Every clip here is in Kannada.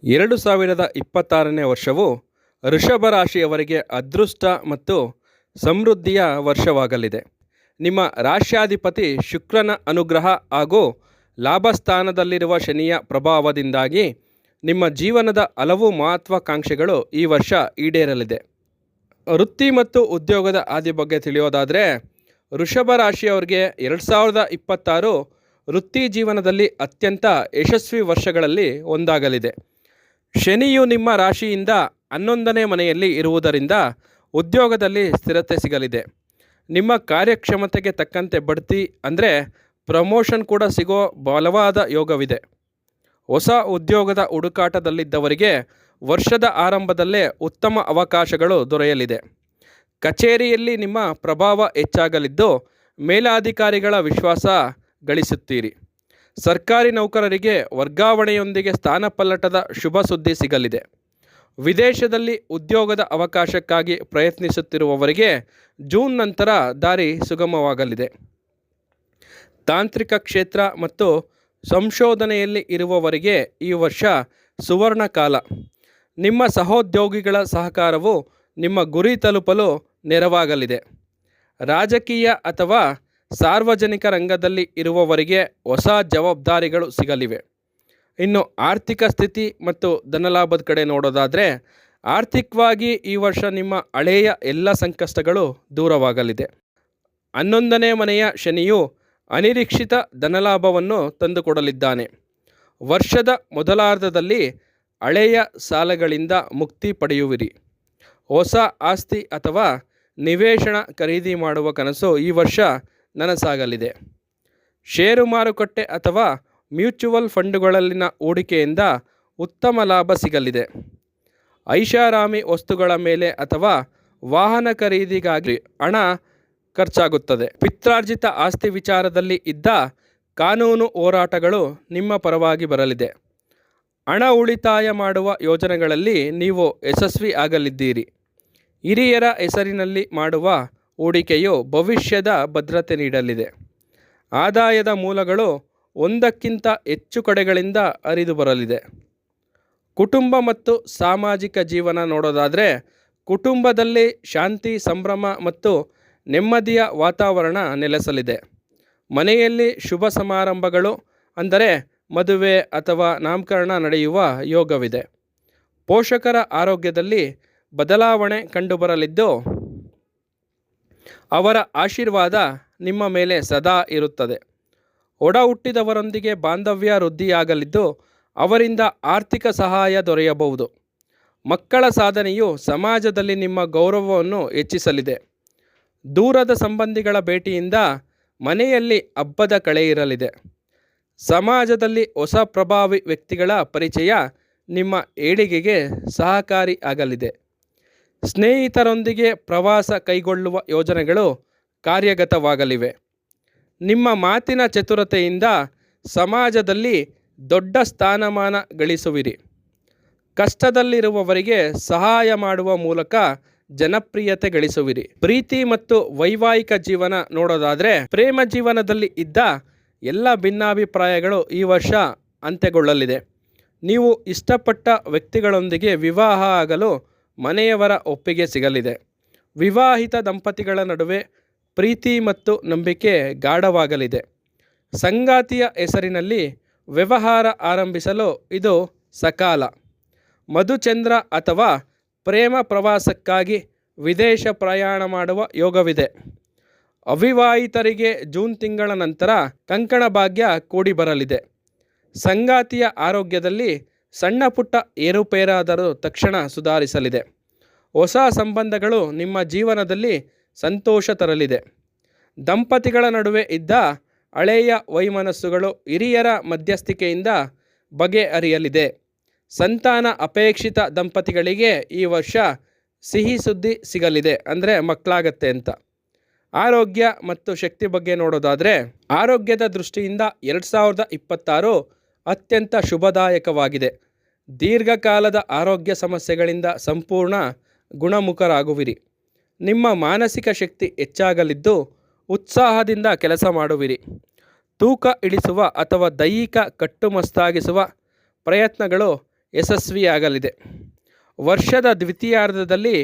2026ನೇ ವರ್ಷವು ವೃಷಭ ರಾಶಿಯವರಿಗೆ ಅದೃಷ್ಟ ಮತ್ತು ಸಮೃದ್ಧಿಯ ವರ್ಷವಾಗಲಿದೆ. ನಿಮ್ಮ ರಾಶ್ಯಾಧಿಪತಿ ಶುಕ್ರನ ಅನುಗ್ರಹ ಹಾಗೂ ಲಾಭಸ್ಥಾನದಲ್ಲಿರುವ ಶನಿಯ ಪ್ರಭಾವದಿಂದಾಗಿ ನಿಮ್ಮ ಜೀವನದ ಹಲವು ಮಹತ್ವಾಕಾಂಕ್ಷೆಗಳು ಈ ವರ್ಷ ಈಡೇರಲಿದೆ. ವೃತ್ತಿ ಮತ್ತು ಉದ್ಯೋಗದ ಹಾದಿ ಬಗ್ಗೆ ತಿಳಿಯೋದಾದರೆ, ವೃಷಭ ರಾಶಿಯವರಿಗೆ 2026 ವೃತ್ತಿ ಜೀವನದಲ್ಲಿ ಅತ್ಯಂತ ಯಶಸ್ವಿ ವರ್ಷಗಳಲ್ಲಿ ಒಂದಾಗಲಿದೆ. ಶನಿಯು ನಿಮ್ಮ ರಾಶಿಯಿಂದ 11ನೇ ಮನೆಯಲ್ಲಿ ಇರುವುದರಿಂದ ಉದ್ಯೋಗದಲ್ಲಿ ಸ್ಥಿರತೆ ಸಿಗಲಿದೆ. ನಿಮ್ಮ ಕಾರ್ಯಕ್ಷಮತೆಗೆ ತಕ್ಕಂತೆ ಬಡ್ತಿ ಅಂದರೆ ಪ್ರಮೋಷನ್ ಕೂಡ ಸಿಗೋ ಬಲವಾದ ಯೋಗವಿದೆ. ಹೊಸ ಉದ್ಯೋಗದ ಹುಡುಕಾಟದಲ್ಲಿದ್ದವರಿಗೆ ವರ್ಷದ ಆರಂಭದಲ್ಲೇ ಉತ್ತಮ ಅವಕಾಶಗಳು ದೊರೆಯಲಿದೆ. ಕಚೇರಿಯಲ್ಲಿ ನಿಮ್ಮ ಪ್ರಭಾವ ಹೆಚ್ಚಾಗಲಿದ್ದು ಮೇಲಾಧಿಕಾರಿಗಳ ವಿಶ್ವಾಸ ಗಳಿಸುತ್ತೀರಿ. ಸರ್ಕಾರಿ ನೌಕರರಿಗೆ ವರ್ಗಾವಣೆಯೊಂದಿಗೆ ಸ್ಥಾನಪಲ್ಲಟದ ಶುಭ ಸುದ್ದಿ ಸಿಗಲಿದೆ. ವಿದೇಶದಲ್ಲಿ ಉದ್ಯೋಗದ ಅವಕಾಶಕ್ಕಾಗಿ ಪ್ರಯತ್ನಿಸುತ್ತಿರುವವರಿಗೆ ಜೂನ್ ನಂತರ ದಾರಿ ಸುಗಮವಾಗಲಿದೆ. ತಾಂತ್ರಿಕ ಕ್ಷೇತ್ರ ಮತ್ತು ಸಂಶೋಧನೆಯಲ್ಲಿ ಇರುವವರಿಗೆ ಈ ವರ್ಷ ಸುವರ್ಣ ಕಾಲ. ನಿಮ್ಮ ಸಹೋದ್ಯೋಗಿಗಳ ಸಹಕಾರವು ನಿಮ್ಮ ಗುರಿ ತಲುಪಲು ನೆರವಾಗಲಿದೆ. ರಾಜಕೀಯ ಅಥವಾ ಸಾರ್ವಜನಿಕ ರಂಗದಲ್ಲಿ ಇರುವವರಿಗೆ ಹೊಸ ಜವಾಬ್ದಾರಿಗಳು ಸಿಗಲಿವೆ. ಇನ್ನು ಆರ್ಥಿಕ ಸ್ಥಿತಿ ಮತ್ತು ಧನಲಾಭದ ಕಡೆ ನೋಡೋದಾದರೆ, ಆರ್ಥಿಕವಾಗಿ ಈ ವರ್ಷ ನಿಮ್ಮ ಹಳೆಯ ಎಲ್ಲ ಸಂಕಷ್ಟಗಳು ದೂರವಾಗಲಿದೆ. 11ನೇ ಮನೆಯ ಶನಿಯು ಅನಿರೀಕ್ಷಿತ ಧನಲಾಭವನ್ನು ತಂದುಕೊಡಲಿದ್ದಾನೆ. ವರ್ಷದ ಮೊದಲಾರ್ಧದಲ್ಲಿ ಹಳೆಯ ಸಾಲಗಳಿಂದ ಮುಕ್ತಿ ಪಡೆಯುವಿರಿ. ಹೊಸ ಆಸ್ತಿ ಅಥವಾ ನಿವೇಶನ ಖರೀದಿ ಮಾಡುವ ಕನಸು ಈ ವರ್ಷ ನನಸಾಗಲಿದೆ. ಷೇರು ಮಾರುಕಟ್ಟೆ ಅಥವಾ ಮ್ಯೂಚುವಲ್ ಫಂಡುಗಳಲ್ಲಿನ ಹೂಡಿಕೆಯಿಂದ ಉತ್ತಮ ಲಾಭ ಸಿಗಲಿದೆ. ಐಷಾರಾಮಿ ವಸ್ತುಗಳ ಮೇಲೆ ಅಥವಾ ವಾಹನ ಖರೀದಿಗಾಗಿ ಹಣ ಖರ್ಚಾಗುತ್ತದೆ. ಪಿತ್ರಾರ್ಜಿತ ಆಸ್ತಿ ವಿಚಾರದಲ್ಲಿ ಇದ್ದ ಕಾನೂನು ಹೋರಾಟಗಳು ನಿಮ್ಮ ಪರವಾಗಿ ಬರಲಿದೆ. ಹಣ ಉಳಿತಾಯ ಮಾಡುವ ಯೋಜನೆಗಳಲ್ಲಿ ನೀವು ಯಶಸ್ವಿ ಆಗಲಿದ್ದೀರಿ. ಹಿರಿಯರ ಹೆಸರಿನಲ್ಲಿ ಮಾಡುವ ಹೂಡಿಕೆಯು ಭವಿಷ್ಯದ ಭದ್ರತೆ ನೀಡಲಿದೆ. ಆದಾಯದ ಮೂಲಗಳು ಒಂದಕ್ಕಿಂತ ಹೆಚ್ಚು ಕಡೆಗಳಿಂದ ಹರಿದು ಬರಲಿದೆ. ಕುಟುಂಬ ಮತ್ತು ಸಾಮಾಜಿಕ ಜೀವನ ನೋಡೋದಾದರೆ, ಕುಟುಂಬದಲ್ಲಿ ಶಾಂತಿ, ಸಂಭ್ರಮ ಮತ್ತು ನೆಮ್ಮದಿಯ ವಾತಾವರಣ ನೆಲೆಸಲಿದೆ. ಮನೆಯಲ್ಲಿ ಶುಭ ಸಮಾರಂಭಗಳು ಅಂದರೆ ಮದುವೆ ಅಥವಾ ನಾಮಕರಣ ನಡೆಯುವ ಯೋಗವಿದೆ. ಪೋಷಕರ ಆರೋಗ್ಯದಲ್ಲಿ ಬದಲಾವಣೆ ಕಂಡುಬರಲಿದ್ದು ಅವರ ಆಶೀರ್ವಾದ ನಿಮ್ಮ ಮೇಲೆ ಸದಾ ಇರುತ್ತದೆ. ಒಡ ಹುಟ್ಟಿದವರೊಂದಿಗೆ ಬಾಂಧವ್ಯ ವೃದ್ಧಿಯಾಗಲಿದ್ದು ಅವರಿಂದ ಆರ್ಥಿಕ ಸಹಾಯ ದೊರೆಯಬಹುದು. ಮಕ್ಕಳ ಸಾಧನೆಯು ಸಮಾಜದಲ್ಲಿ ನಿಮ್ಮ ಗೌರವವನ್ನು ಹೆಚ್ಚಿಸಲಿದೆ. ದೂರದ ಸಂಬಂಧಿಗಳ ಭೇಟಿಯಿಂದ ಮನೆಯಲ್ಲಿ ಹಬ್ಬದ ಕಳೆ ಇರಲಿದೆ. ಸಮಾಜದಲ್ಲಿ ಹೊಸ ಪ್ರಭಾವಿ ವ್ಯಕ್ತಿಗಳ ಪರಿಚಯ ನಿಮ್ಮ ಏಳಿಗೆಗೆ ಸಹಕಾರಿ ಆಗಲಿದೆ. ಸ್ನೇಹಿತರೊಂದಿಗೆ ಪ್ರವಾಸ ಕೈಗೊಳ್ಳುವ ಯೋಜನೆಗಳು ಕಾರ್ಯಗತವಾಗಲಿವೆ. ನಿಮ್ಮ ಮಾತಿನ ಚತುರತೆಯಿಂದ ಸಮಾಜದಲ್ಲಿ ದೊಡ್ಡ ಸ್ಥಾನಮಾನ ಗಳಿಸುವಿರಿ. ಕಷ್ಟದಲ್ಲಿರುವವರಿಗೆ ಸಹಾಯ ಮಾಡುವ ಮೂಲಕ ಜನಪ್ರಿಯತೆ ಗಳಿಸುವಿರಿ. ಪ್ರೀತಿ ಮತ್ತು ವೈವಾಹಿಕ ಜೀವನ ನೋಡೋದಾದರೆ, ಪ್ರೇಮ ಜೀವನದಲ್ಲಿ ಇದ್ದ ಎಲ್ಲ ಭಿನ್ನಾಭಿಪ್ರಾಯಗಳು ಈ ವರ್ಷ ಅಂತ್ಯಗೊಳ್ಳಲಿದೆ. ನೀವು ಇಷ್ಟಪಟ್ಟ ವ್ಯಕ್ತಿಗಳೊಂದಿಗೆ ವಿವಾಹ ಆಗಲು ಮನೆಯವರ ಒಪ್ಪಿಗೆ ಸಿಗಲಿದೆ. ವಿವಾಹಿತ ದಂಪತಿಗಳ ನಡುವೆ ಪ್ರೀತಿ ಮತ್ತು ನಂಬಿಕೆ ಗಾಢವಾಗಲಿದೆ. ಸಂಗಾತಿಯ ಹೆಸರಿನಲ್ಲಿ ವ್ಯವಹಾರ ಆರಂಭಿಸಲು ಇದು ಸಕಾಲ. ಮಧುಚಂದ್ರ ಅಥವಾ ಪ್ರೇಮ ಪ್ರವಾಸಕ್ಕಾಗಿ ವಿದೇಶ ಪ್ರಯಾಣ ಮಾಡುವ ಯೋಗವಿದೆ. ಅವಿವಾಹಿತರಿಗೆ ಜೂನ್ ತಿಂಗಳ ನಂತರ ಕಂಕಣ ಭಾಗ್ಯ ಕೂಡಿ ಬರಲಿದೆ. ಸಂಗಾತಿಯ ಆರೋಗ್ಯದಲ್ಲಿ ಸಣ್ಣ ಪುಟ್ಟ ಏರುಪೇರಾದರೂ ತಕ್ಷಣ ಸುಧಾರಿಸಲಿದೆ. ಹೊಸ ಸಂಬಂಧಗಳು ನಿಮ್ಮ ಜೀವನದಲ್ಲಿ ಸಂತೋಷ ತರಲಿದೆ. ದಂಪತಿಗಳ ನಡುವೆ ಇದ್ದ ಹಳೆಯ ವೈಮನಸ್ಸುಗಳು ಹಿರಿಯರ ಮಧ್ಯಸ್ಥಿಕೆಯಿಂದ ಬಗೆಹರಿಯಲಿದೆ. ಸಂತಾನ ಅಪೇಕ್ಷಿತ ದಂಪತಿಗಳಿಗೆ ಈ ವರ್ಷ ಸಿಹಿ ಸುದ್ದಿ ಸಿಗಲಿದೆ, ಅಂದರೆ ಮಕ್ಕಳಾಗತ್ತೆ ಅಂತ. ಆರೋಗ್ಯ ಮತ್ತು ಶಕ್ತಿ ಬಗ್ಗೆ ನೋಡೋದಾದರೆ, ಆರೋಗ್ಯದ ದೃಷ್ಟಿಯಿಂದ 2026 ಅತ್ಯಂತ ಶುಭದಾಯಕವಾಗಿದೆ. ದೀರ್ಘಕಾಲದ ಆರೋಗ್ಯ ಸಮಸ್ಯೆಗಳಿಂದ ಸಂಪೂರ್ಣ ಗುಣಮುಖರಾಗುವಿರಿ. ನಿಮ್ಮ ಮಾನಸಿಕ ಶಕ್ತಿ ಹೆಚ್ಚಾಗಲಿದ್ದು ಉತ್ಸಾಹದಿಂದ ಕೆಲಸ ಮಾಡುವಿರಿ. ತೂಕ ಇಳಿಸುವ ಅಥವಾ ದೈಹಿಕ ಕಟ್ಟುಮಸ್ತಾಗಿಸುವ ಪ್ರಯತ್ನಗಳು ಯಶಸ್ವಿಯಾಗಲಿದೆ. ವರ್ಷದ ದ್ವಿತೀಯಾರ್ಧದಲ್ಲಿ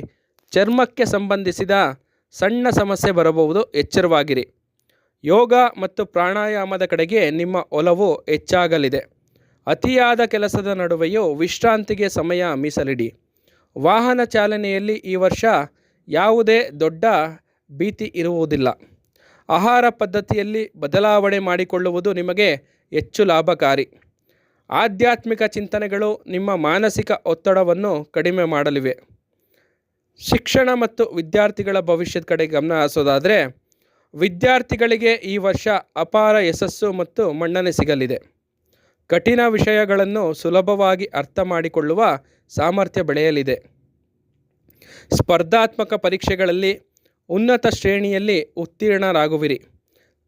ಚರ್ಮಕ್ಕೆ ಸಂಬಂಧಿಸಿದ ಸಣ್ಣ ಸಮಸ್ಯೆ ಬರಬಹುದು, ಎಚ್ಚರವಾಗಿರಿ. ಯೋಗ ಮತ್ತು ಪ್ರಾಣಾಯಾಮದ ಕಡೆಗೆ ನಿಮ್ಮ ಒಲವು ಹೆಚ್ಚಾಗಲಿದೆ. ಅತಿಯಾದ ಕೆಲಸದ ನಡುವೆಯೂ ವಿಶ್ರಾಂತಿಗೆ ಸಮಯ ಮೀಸಲಿಡಿ. ವಾಹನ ಚಾಲನೆಯಲ್ಲಿ ಈ ವರ್ಷ ಯಾವುದೇ ದೊಡ್ಡ ಭೀತಿ ಇರುವುದಿಲ್ಲ. ಆಹಾರ ಪದ್ಧತಿಯಲ್ಲಿ ಬದಲಾವಣೆ ಮಾಡಿಕೊಳ್ಳುವುದು ನಿಮಗೆ ಹೆಚ್ಚು ಲಾಭಕಾರಿ. ಆಧ್ಯಾತ್ಮಿಕ ಚಿಂತನೆಗಳು ನಿಮ್ಮ ಮಾನಸಿಕ ಒತ್ತಡವನ್ನು ಕಡಿಮೆ ಮಾಡಲಿವೆ. ಶಿಕ್ಷಣ ಮತ್ತು ವಿದ್ಯಾರ್ಥಿಗಳ ಭವಿಷ್ಯದ ಕಡೆ ಗಮನ ಹರಿಸೋದಾದರೆ, ವಿದ್ಯಾರ್ಥಿಗಳಿಗೆ ಈ ವರ್ಷ ಅಪಾರ ಯಶಸ್ಸು ಮತ್ತು ಮನ್ನಣೆ ಸಿಗಲಿದೆ. ಕಠಿಣ ವಿಷಯಗಳನ್ನು ಸುಲಭವಾಗಿ ಅರ್ಥ ಮಾಡಿಕೊಳ್ಳುವ ಸಾಮರ್ಥ್ಯ ಬೆಳೆಯಲಿದೆ. ಸ್ಪರ್ಧಾತ್ಮಕ ಪರೀಕ್ಷೆಗಳಲ್ಲಿ ಉನ್ನತ ಶ್ರೇಣಿಯಲ್ಲಿ ಉತ್ತೀರ್ಣರಾಗುವಿರಿ.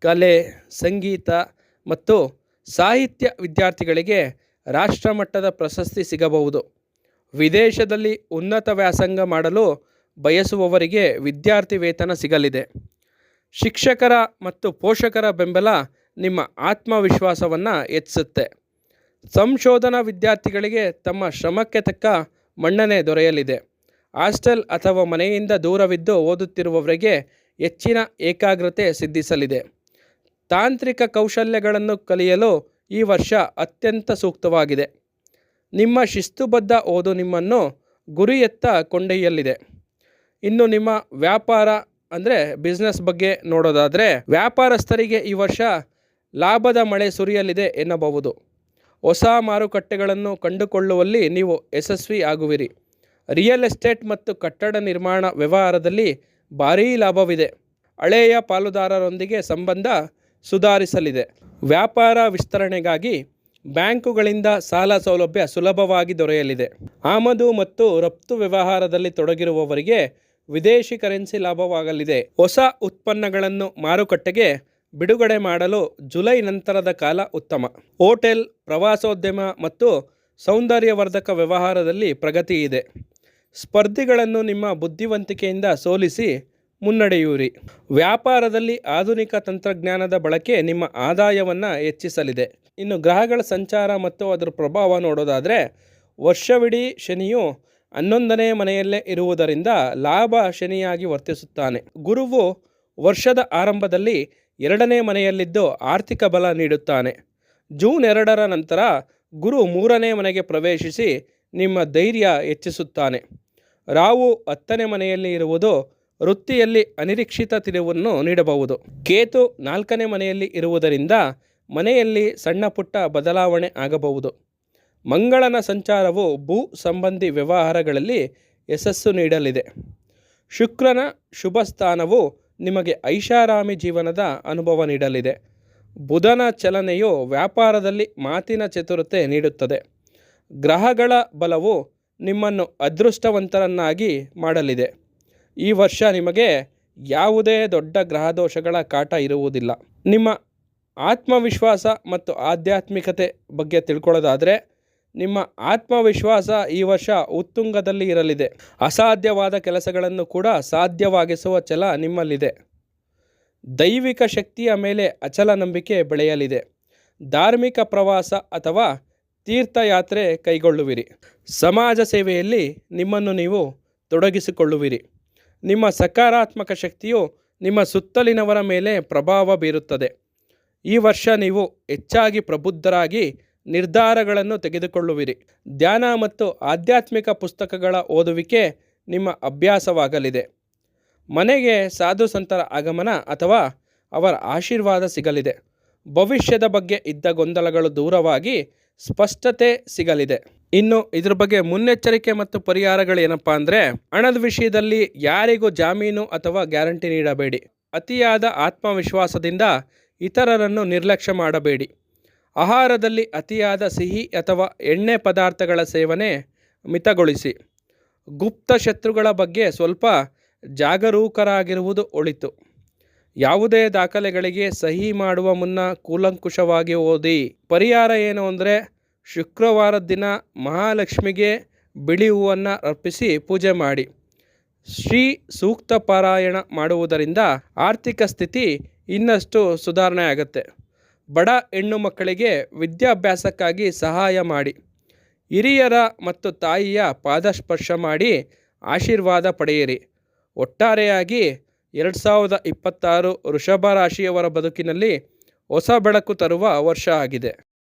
ಕಲೆ, ಸಂಗೀತ ಮತ್ತು ಸಾಹಿತ್ಯ ವಿದ್ಯಾರ್ಥಿಗಳಿಗೆ ರಾಷ್ಟ್ರಮಟ್ಟದ ಪ್ರಶಸ್ತಿ ಸಿಗಬಹುದು. ವಿದೇಶದಲ್ಲಿ ಉನ್ನತ ವ್ಯಾಸಂಗ ಮಾಡಲು ಬಯಸುವವರಿಗೆ ವಿದ್ಯಾರ್ಥಿ ವೇತನ ಸಿಗಲಿದೆ. ಶಿಕ್ಷಕರ ಮತ್ತು ಪೋಷಕರ ಬೆಂಬಲ ನಿಮ್ಮ ಆತ್ಮವಿಶ್ವಾಸವನ್ನು ಹೆಚ್ಚಿಸುತ್ತೆ. ಸಂಶೋಧನಾ ವಿದ್ಯಾರ್ಥಿಗಳಿಗೆ ತಮ್ಮ ಶ್ರಮಕ್ಕೆ ತಕ್ಕ ಮನ್ನಣೆ ದೊರೆಯಲಿದೆ. ಹಾಸ್ಟೆಲ್ ಅಥವಾ ಮನೆಯಿಂದ ದೂರವಿದ್ದು ಓದುತ್ತಿರುವವರಿಗೆ ಹೆಚ್ಚಿನ ಏಕಾಗ್ರತೆ ಸಿದ್ಧಿಸಲಿದೆ. ತಾಂತ್ರಿಕ ಕೌಶಲ್ಯಗಳನ್ನು ಕಲಿಯಲು ಈ ವರ್ಷ ಅತ್ಯಂತ ಸೂಕ್ತವಾಗಿದೆ. ನಿಮ್ಮ ಶಿಸ್ತುಬದ್ಧ ಓದು ನಿಮ್ಮನ್ನು ಗುರಿಯತ್ತ ಕೊಂಡೊಯ್ಯಲಿದೆ. ಇನ್ನು ನಿಮ್ಮ ವ್ಯಾಪಾರ ಅಂದರೆ ಬಿಸ್ನೆಸ್ ಬಗ್ಗೆ ನೋಡೋದಾದರೆ, ವ್ಯಾಪಾರಸ್ಥರಿಗೆ ಈ ವರ್ಷ ಲಾಭದ ಮಳೆ ಸುರಿಯಲಿದೆ ಎನ್ನಬಹುದು. ಹೊಸ ಮಾರುಕಟ್ಟೆಗಳನ್ನು ಕಂಡುಕೊಳ್ಳುವಲ್ಲಿ ನೀವು ಯಶಸ್ವಿ ಆಗುವಿರಿ. ರಿಯಲ್ ಎಸ್ಟೇಟ್ ಮತ್ತು ಕಟ್ಟಡ ನಿರ್ಮಾಣ ವ್ಯವಹಾರದಲ್ಲಿ ಭಾರೀ ಲಾಭವಿದೆ. ಹಳೆಯ ಪಾಲುದಾರರೊಂದಿಗೆ ಸಂಬಂಧ ಸುಧಾರಿಸಲಿದೆ. ವ್ಯಾಪಾರ ವಿಸ್ತರಣೆಗಾಗಿ ಬ್ಯಾಂಕುಗಳಿಂದ ಸಾಲ ಸೌಲಭ್ಯ ಸುಲಭವಾಗಿ ದೊರೆಯಲಿದೆ. ಆಮದು ಮತ್ತು ರಫ್ತು ವ್ಯವಹಾರದಲ್ಲಿ ತೊಡಗಿರುವವರಿಗೆ ವಿದೇಶಿ ಕರೆನ್ಸಿ ಲಾಭವಾಗಲಿದೆ. ಹೊಸ ಉತ್ಪನ್ನಗಳನ್ನು ಮಾರುಕಟ್ಟೆಗೆ ಬಿಡುಗಡೆ ಮಾಡಲು ಜುಲೈ ನಂತರದ ಕಾಲ ಉತ್ತಮ. ಹೋಟೆಲ್, ಪ್ರವಾಸೋದ್ಯಮ ಮತ್ತು ಸೌಂದರ್ಯವರ್ಧಕ ವ್ಯವಹಾರದಲ್ಲಿ ಪ್ರಗತಿ ಇದೆ. ಸ್ಪರ್ಧಿಗಳನ್ನು ನಿಮ್ಮ ಬುದ್ಧಿವಂತಿಕೆಯಿಂದ ಸೋಲಿಸಿ ಮುನ್ನಡೆಯುವಿರಿ. ವ್ಯಾಪಾರದಲ್ಲಿ ಆಧುನಿಕ ತಂತ್ರಜ್ಞಾನದ ಬಳಕೆ ನಿಮ್ಮ ಆದಾಯವನ್ನು ಹೆಚ್ಚಿಸಲಿದೆ. ಇನ್ನು ಗ್ರಹಗಳ ಸಂಚಾರ ಮತ್ತು ಅದರ ಪ್ರಭಾವ ನೋಡೋದಾದರೆ, ವರ್ಷವಿಡೀ ಶನಿಯು 11ನೇ ಮನೆಯಲ್ಲೇ ಇರುವುದರಿಂದ ಲಾಭ ಶನಿಯಾಗಿ ವರ್ತಿಸುತ್ತಾನೆ. ಗುರುವು ವರ್ಷದ ಆರಂಭದಲ್ಲಿ 2ನೇ ಮನೆಯಲ್ಲಿದ್ದು ಆರ್ಥಿಕ ಬಲ ನೀಡುತ್ತಾನೆ. ಜೂನ್ 2ರ ನಂತರ ಗುರು 3ನೇ ಮನೆಗೆ ಪ್ರವೇಶಿಸಿ ನಿಮ್ಮ ಧೈರ್ಯ ಹೆಚ್ಚಿಸುತ್ತಾನೆ. ರಾಹು 10ನೇ ಮನೆಯಲ್ಲಿ ಇರುವುದು ವೃತ್ತಿಯಲ್ಲಿ ಅನಿರೀಕ್ಷಿತ ತಿರುವನ್ನು ನೀಡಬಹುದು. ಕೇತು 4ನೇ ಮನೆಯಲ್ಲಿ ಇರುವುದರಿಂದ ಮನೆಯಲ್ಲಿ ಸಣ್ಣ ಪುಟ್ಟ ಬದಲಾವಣೆ ಆಗಬಹುದು. ಮಂಗಳನ ಸಂಚಾರವು ಭೂ ಸಂಬಂಧಿ ವ್ಯವಹಾರಗಳಲ್ಲಿ ಯಶಸ್ಸು ನೀಡಲಿದೆ. ಶುಕ್ರನ ಶುಭ ಸ್ಥಾನವು ನಿಮಗೆ ಐಷಾರಾಮಿ ಜೀವನದ ಅನುಭವ ನೀಡಲಿದೆ. ಬುಧನ ಚಲನೆಯು ವ್ಯಾಪಾರದಲ್ಲಿ ಮಾತಿನ ಚತುರತೆ ನೀಡುತ್ತದೆ. ಗ್ರಹಗಳ ಬಲವು ನಿಮ್ಮನ್ನು ಅದೃಷ್ಟವಂತರನ್ನಾಗಿ ಮಾಡಲಿದೆ. ಈ ವರ್ಷ ನಿಮಗೆ ಯಾವುದೇ ದೊಡ್ಡ ಗ್ರಹದೋಷಗಳ ಕಾಟ ಇರುವುದಿಲ್ಲ. ನಿಮ್ಮ ಆತ್ಮವಿಶ್ವಾಸ ಮತ್ತು ಆಧ್ಯಾತ್ಮಿಕತೆ ಬಗ್ಗೆ ತಿಳ್ಕೊಳ್ಳೋದಾದರೆ, ನಿಮ್ಮ ಆತ್ಮವಿಶ್ವಾಸ ಈ ವರ್ಷ ಉತ್ತುಂಗದಲ್ಲಿ ಇರಲಿದೆ. ಅಸಾಧ್ಯವಾದ ಕೆಲಸಗಳನ್ನು ಕೂಡ ಸಾಧ್ಯವಾಗಿಸುವ ಛಲ ನಿಮ್ಮಲ್ಲಿದೆ. ದೈವಿಕ ಶಕ್ತಿಯ ಮೇಲೆ ಅಚಲ ನಂಬಿಕೆ ಬೆಳೆಯಲಿದೆ. ಧಾರ್ಮಿಕ ಪ್ರವಾಸ ಅಥವಾ ತೀರ್ಥಯಾತ್ರೆ ಕೈಗೊಳ್ಳುವಿರಿ. ಸಮಾಜ ಸೇವೆಯಲ್ಲಿ ನಿಮ್ಮನ್ನು ನೀವು ತೊಡಗಿಸಿಕೊಳ್ಳುವಿರಿ. ನಿಮ್ಮ ಸಕಾರಾತ್ಮಕ ಶಕ್ತಿಯು ನಿಮ್ಮ ಸುತ್ತಲಿನವರ ಮೇಲೆ ಪ್ರಭಾವ ಬೀರುತ್ತದೆ. ಈ ವರ್ಷ ನೀವು ಹೆಚ್ಚಾಗಿ ಪ್ರಬುದ್ಧರಾಗಿ ನಿರ್ಧಾರಗಳನ್ನು ತೆಗೆದುಕೊಳ್ಳುವಿರಿ. ಧ್ಯಾನ ಮತ್ತು ಆಧ್ಯಾತ್ಮಿಕ ಪುಸ್ತಕಗಳ ಓದುವಿಕೆ ನಿಮ್ಮ ಅಭ್ಯಾಸವಾಗಲಿದೆ. ಮನೆಗೆ ಸಾಧು ಸಂತರ ಆಗಮನ ಅಥವಾ ಅವರ ಆಶೀರ್ವಾದ ಸಿಗಲಿದೆ. ಭವಿಷ್ಯದ ಬಗ್ಗೆ ಇದ್ದ ಗೊಂದಲಗಳು ದೂರವಾಗಿ ಸ್ಪಷ್ಟತೆ ಸಿಗಲಿದೆ. ಇನ್ನು ಇದ್ರ ಬಗ್ಗೆ ಮುನ್ನೆಚ್ಚರಿಕೆ ಮತ್ತು ಪರಿಹಾರಗಳು ಏನಪ್ಪ ಅಂದರೆ, ಹಣದ ವಿಷಯದಲ್ಲಿ ಯಾರಿಗೂ ಜಾಮೀನು ಅಥವಾ ಗ್ಯಾರಂಟಿ ನೀಡಬೇಡಿ. ಅತಿಯಾದ ಆತ್ಮವಿಶ್ವಾಸದಿಂದ ಇತರರನ್ನು ನಿರ್ಲಕ್ಷ್ಯ ಮಾಡಬೇಡಿ. ಆಹಾರದಲ್ಲಿ ಅತಿಯಾದ ಸಿಹಿ ಅಥವಾ ಎಣ್ಣೆ ಪದಾರ್ಥಗಳ ಸೇವನೆ ಮಿತಗೊಳಿಸಿ. ಗುಪ್ತ ಶತ್ರುಗಳ ಬಗ್ಗೆ ಸ್ವಲ್ಪ ಜಾಗರೂಕರಾಗಿರುವುದು ಒಳಿತು. ಯಾವುದೇ ದಾಖಲೆಗಳಿಗೆ ಸಹಿ ಮಾಡುವ ಮುನ್ನ ಕೂಲಂಕುಷವಾಗಿ ಓದಿ. ಪರಿಹಾರ ಏನು ಅಂದರೆ, ಶುಕ್ರವಾರದ ದಿನ ಮಹಾಲಕ್ಷ್ಮಿಗೆ ಬಿಳಿ ಹೂವನ್ನು ಅರ್ಪಿಸಿ ಪೂಜೆ ಮಾಡಿ. ಶ್ರೀ ಸೂಕ್ತ ಪಾರಾಯಣ ಮಾಡುವುದರಿಂದ ಆರ್ಥಿಕ ಸ್ಥಿತಿ ಇನ್ನಷ್ಟು ಸುಧಾರಣೆ ಆಗುತ್ತೆ. ಬಡ ಹೆಣ್ಣು ಮಕ್ಕಳಿಗೆ ವಿದ್ಯಾಭ್ಯಾಸಕ್ಕಾಗಿ ಸಹಾಯ ಮಾಡಿ. ಹಿರಿಯರ ಮತ್ತು ತಾಯಿಯ ಪಾದಸ್ಪರ್ಶ ಮಾಡಿ ಆಶೀರ್ವಾದ ಪಡೆಯಿರಿ. ಒಟ್ಟಾರೆಯಾಗಿ 2026 ವೃಷಭ ರಾಶಿಯವರ ಬದುಕಿನಲ್ಲಿ ಹೊಸ ಬೆಳಕು ತರುವ ವರ್ಷ ಆಗಿದೆ.